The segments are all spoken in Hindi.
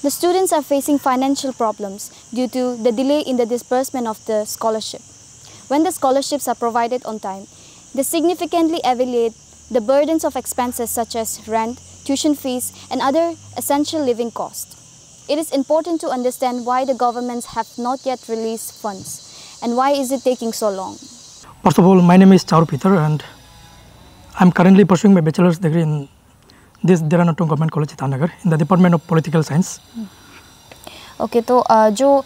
The students are facing financial problems due to the delay in the disbursement of the scholarship. When the scholarships are provided on time, they significantly alleviate the burdens of expenses such as rent, tuition fees, and other essential living costs. It is important to understand why the governments have not yet released funds and why is it taking so long. First of all, my name is Charu Peter and I'm currently pursuing my bachelor's degree in this Dehradun Government College, Itanagar, in the Department of Political Science. Okay, तो जो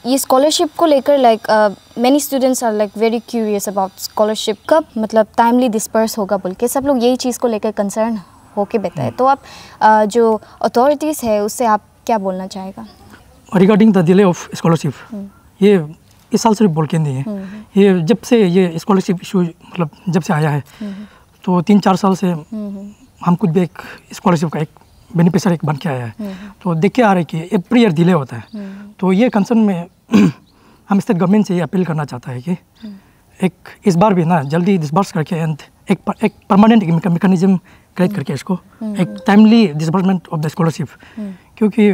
ये स्कॉलरशिप को लेकर many students are very curious about scholarship कब मतलब timely disperse होगा बोल के सब लोग यही चीज़ को लेकर concern होके बैठा है। तो आप जो authorities है उससे आप क्या बोलना चाहेगा? Regarding the delay of scholarship, ये इस साल सिर्फ बोल के नहीं है, ये जब से ये स्कॉलरशिप इशू मतलब जब से आया है तो 3-4 साल से हम खुद भी एक स्कॉलरशिप का एक बेनिफिशियरी बन के आया है। तो देख के आ रहा है कि एवरी ईयर डिले होता है। तो ये कंसर्न में हम स्टेट गवर्नमेंट से ये अपील करना चाहता है कि एक इस बार भी ना जल्दी डिस्बर्स करके एंड एक परमानेंट मैकेनिज्म क्रिएट करके इसको एक timely disbursement of the scholarship, क्योंकि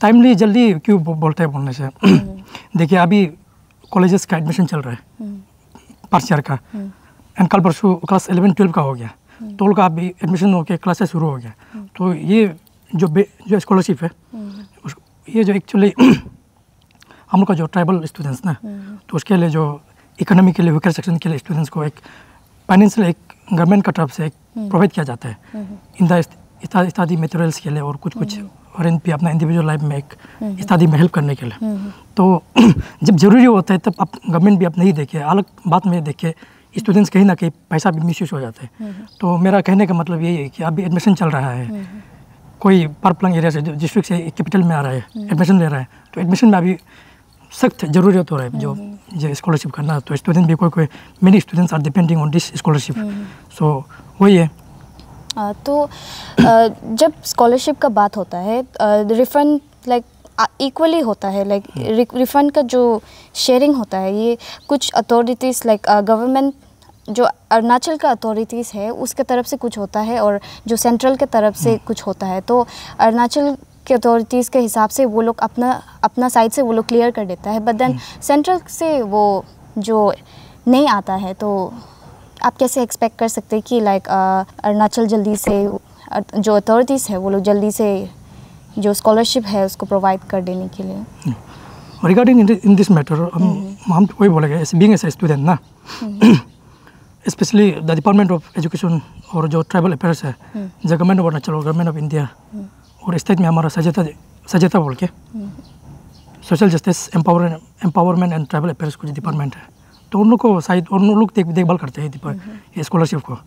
टाइमली जल्दी क्यों बोलते हैं बोलने से देखिए अभी कॉलेजेस का एडमिशन चल रहा है फर्स्ट ईयर का एंड कल परसों क्लास 11-12 का हो गया, तो उनका अभी एडमिशन हो के क्लासेस शुरू हो गया। तो ये जो स्कॉलरशिप है ये जो एक्चुअली हम लोग का जो ट्राइबल स्टूडेंट्स ना तो उसके लिए जो इकोनॉमिकली वीकर सेक्शन के लिए स्टूडेंट्स को एक फाइनेंशियल एक गवर्नमेंट का तरफ से एक प्रोवाइड किया जाता है इन द स्टडी मटेरियल्स के लिए और कुछ और भी अपना इंडिविजुअल लाइफ में एक स्टडी में हेल्प करने के लिए। तो जब ज़रूरी होता है तब आप गवर्नमेंट भी आप नहीं देखे, अलग बात में देखे स्टूडेंट्स कहीं ना कहीं पैसा भी मिसयूज हो जाता है। तो मेरा कहने का मतलब यही है कि अभी एडमिशन चल रहा है, कोई परप्लंग एरिया से डिस्ट्रिक्ट से कैपिटल में आ रहा है एडमिशन ले रहा है, तो एडमिशन में अभी सख्त ज़रूरत हो रहा है जो स्कॉलरशिप करना। तो स्टूडेंट भी कोई many students are depending on this scholarship, so वही है। तो जब स्कॉलरशिप का बात होता है रिफंड इक्वली होता है, रिफंड का जो शेयरिंग होता है ये कुछ अथॉरिटीज़ गवर्नमेंट जो अरुणाचल का अथॉरिटीज़ है उसके तरफ से कुछ होता है और जो सेंट्रल के तरफ से कुछ होता है। तो अरुणाचल के अथॉरिटीज़ के हिसाब से वो लोग अपना साइड से वो लोग क्लियर कर देता है, बट देन सेंट्रल से वो जो नहीं आता है। तो आप कैसे एक्सपेक्ट कर सकते हैं कि अरुणाचल जल्दी से जो अथॉरिटीज़ है वो लोग जल्दी से जो स्कॉलरशिप है उसको प्रोवाइड कर देने के लिए? रिगार्डिंग इन दिस मैटर हम तो वही बोलेंगे बीइंग एज ए स्टूडेंट ना, specially the department of education और जो ट्राइबल अफेयर्स है गवर्नमेंट ऑफ अरुणाचल और गवर्नमेंट ऑफ इंडिया और स्टेट में हमारा सजेता बोल के social justice empowerment and tribal affairs कुछ डिपार्टमेंट है, तो उन लोग को शायद उन लोग देखभाल करते हैं स्कॉलरशिप को।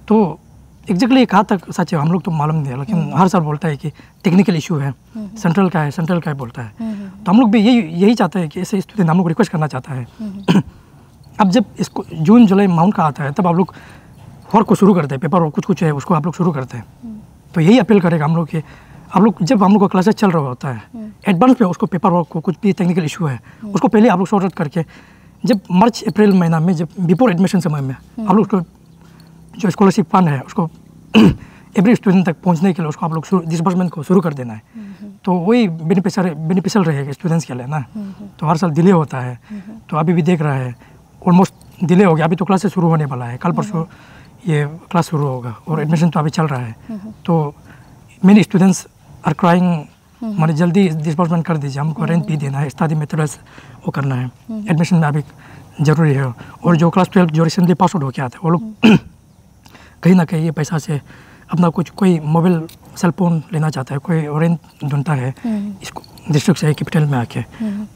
तो एग्जैक्टली कहाँ तक सच है हम लोग तो मालूम नहीं है, लेकिन हर साल बोलता है कि टेक्निकल इशू है, सेंट्रल का है बोलता है। तो हम लोग भी यही चाहते हैं कि ऐसे स्टूडेंट हम लोग रिक्वेस्ट करना चाहता है अब जब इसको जून जुलाई माउंट का आता है तब आप लोग वर्क को शुरू करते हैं, पेपर वर्क कुछ है उसको आप लोग शुरू करते हैं। तो यही अपील करेगा हम लोग कि आप लोग जब हम लोग का क्लासेस चल रहा होता है एडवांस पे उसको पेपर वर्क को कुछ भी टेक्निकल इशू है उसको पहले आप लोग सॉर्ट आउट करके जब मार्च अप्रैल महीना में जब बिफोर एडमिशन समय में आप लोग उसको जो स्कॉलरशिप फंड है उसको एवरी स्टूडेंट तक पहुंचने के लिए उसको आप लोग डिसबर्समेंट को शुरू कर देना है। तो वही बेनिफिशियल रहेगा स्टूडेंट्स के लिए ना। तो हर साल डिले होता है, तो अभी भी देख रहा है ऑलमोस्ट डिले हो गया, अभी तो क्लासेस शुरू होने वाला है, कल परसों ये क्लास शुरू होगा और एडमिशन तो अभी चल रहा है। तो मेनी स्टूडेंट्स आर क्राइंग हमारे जल्दी डिसबर्समेंट कर दीजिए, हमको रेंट भी देना है, स्टडी मटेरियल्स वो करना है, एडमिशन में अभी ज़रूरी है। और जो क्लास 12 जो रिसेंटली पास आउट होकर आते हैं वो लोग कहीं ना कहीं ये पैसा से अपना कोई मोबाइल सेल फोन लेना चाहता है, कोई रेंट ढूंढता है इसको डिस्ट्रिक्ट से कैपिटल में आके।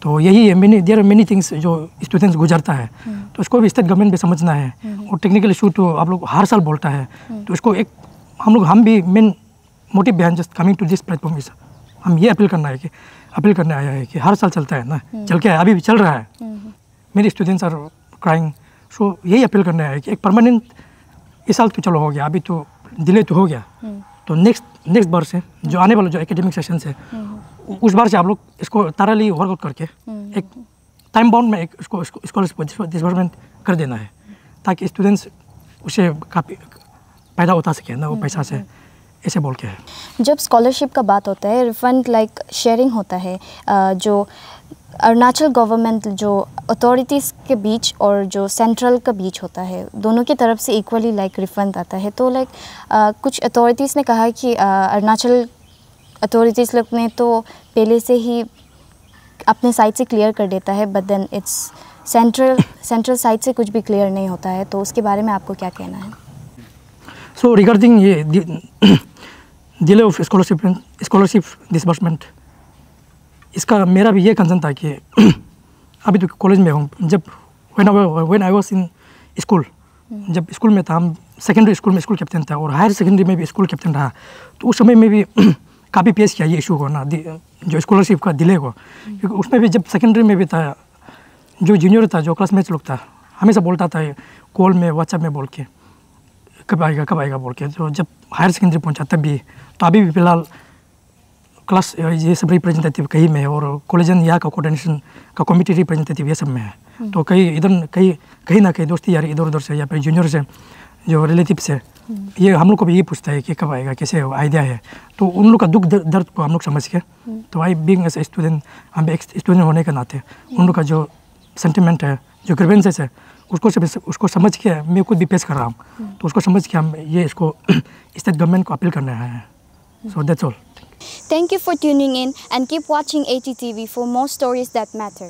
तो यही है देयर आर मेनी थिंग्स जो स्टूडेंट्स गुजरता है, तो उसको भी स्टेट गवर्नमेंट भी समझना है। और टेक्निकल इशू तो आप लोग हर साल बोलता है, तो इसको एक हम भी main motive behind just coming to this platform is हम ये अपील करने आया है कि हर साल चलता है ना, चल के अभी भी चल रहा है, मेरे स्टूडेंट्स आर क्राइंग। सो यही अपील करने आया है कि एक परमानेंट इस साल तो चलो हो गया, अभी तो डिले तो हो गया, तो नेक्स्ट बार से जो आने वाला जो एकेडमिक सेशन है उस बार से आप लोग इसको thoroughly वर्कआउट करके एक टाइम बाउंड में एक इसको स्कॉलरशिप डिसबर्समेंट कर देना है, ताकि स्टूडेंट्स उसे काफ़ी फ़ायदा उठा सके ना वो पैसा से। ऐसे बोल के है। जब स्कॉलरशिप का बात होता है, रिफंड लाइक शेयरिंग होता है, जो अरुणाचल गवर्नमेंट जो अथॉरिटीज़ के बीच और जो सेंट्रल का बीच होता है, दोनों की तरफ से इक्वली लाइक रिफंड आता है। तो लाइक कुछ अथॉरिटीज़ ने कहा कि अरुणाचल अथॉरिटीज़ लोग ने तो पहले से ही अपने साइड से क्लियर कर देता है, but then it's central side से कुछ भी क्लियर नहीं होता है। तो उसके बारे में आपको क्या कहना है? सो रिगार्डिंग ये डिले ऑफ स्कॉलरशिप डिसबर्समेंट, इसका मेरा भी ये कंसर्न था कि अभी तो कॉलेज में हूँ। जब when I was in school, जब स्कूल में था, हम सेकेंडरी स्कूल में स्कूल कैप्टन था और हायर सेकेंडरी में भी स्कूल कैप्टन रहा, तो उस समय में भी काफ़ी पेश किया ये इशू को ना, जो स्कॉलरशिप का डिले को। क्योंकि उसमें भी जब सेकेंडरी में भी था, जो जूनियर था, जो क्लासमेट्स लोग था, हमेशा बोलता था कॉल में व्हाट्सएप में बोल के कब आएगा बोल के। तो जब हायर सेकेंडरी पहुंचा तब भी, तो अभी भी फिलहाल क्लास ये सब रिप्रेजेंटेटिव कहीं में है और कॉलेजन यहाँ का कोऑर्डिनेशन का कमिटी रिप्रेजेंटेटिव ये सब में है। तो कहीं ना कहीं दोस्ती यार इधर उधर से या फिर जूनियर से जो रिलेटिव से ये हम लोग को भी ये पूछता है कि कब आएगा, कैसे आइडिया है। तो उन लोग का दुख दर्द को हम लोग समझ के, तो I being as a student, हम एक स्टूडेंट होने के नाते उन लोग का जो सेंटिमेंट है, जो ग्रीवेंसेस है, उसको समझ के मैं खुद भी पेश कर रहा हूँ। तो उसको समझ के हम ये इसको स्टेट गवर्नमेंट को अपील करने आए हैं। So that's all. Thank you for tuning in and keep watching ATTV for more stories that matter.